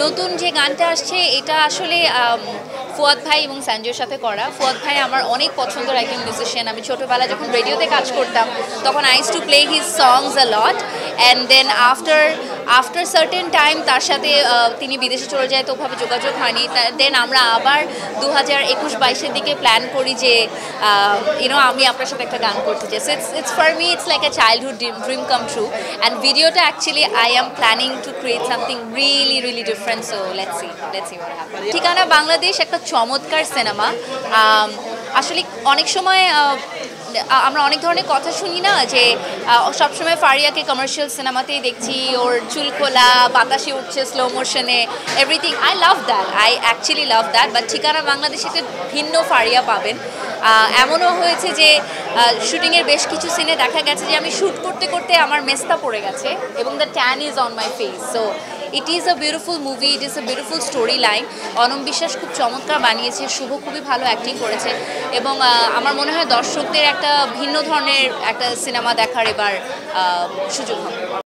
নতুন যে গানটা আসছে এটা আসলে ফুয়াদ ভাই এবং সঞ্জয়ের সাথে করা। ফুয়াদ ভাই আমার অনেক পছন্দের একজন মিউজিশিয়ান। আমি ছোটোবেলায় যখন রেডিওতে কাজ করতাম তখন I use to play his songs a lot, and then after certain time তার সাথে তিনি বিদেশে চলে যায়, তো ওভাবে যোগাযোগ হয়নি। দেন আমরা আবার 2021-22-এর দিকে প্ল্যান করি যে আমি আপনার সাথে একটা গান করতে চাই। So it's for me it's like a childhood dream come true, and ভিডিওটা actually I am planning to create something really different. So let's see what happen. Thikana Bangladesh একটা চমৎকার সিনেমা। আসলে অনেক সময় আমরা অনেক ধরনের কথা শুনি না, যে সবসময় ফারিয়াকে কমার্শিয়াল সিনেমাতেই দেখছি, ওর চুল খোলা, বাতাসে উঠছে স্লো মোশনে, everything. I love that, I actually love that. But Thikana বাংলাদেশে ভিন্ন ফারিয়া পাবেন। এমনও হয়েছে যে শুটিংয়ের বেশ কিছু সিনে দেখা গেছে যে আমি শ্যুট করতে করতে আমার মেস্তা পড়ে গেছে এবং the tan is on my face. So it is a beautiful movie, it is a beautiful story line. Anam Biswas খুব চমৎকার বানিয়েছে, শুভ খুবই ভালো অ্যাক্টিং করেছে, এবং আমার মনে হয় দর্শকদের একটা ভিন্ন ধরনের একটা সিনেমা দেখার এবার সুযোগ হবে।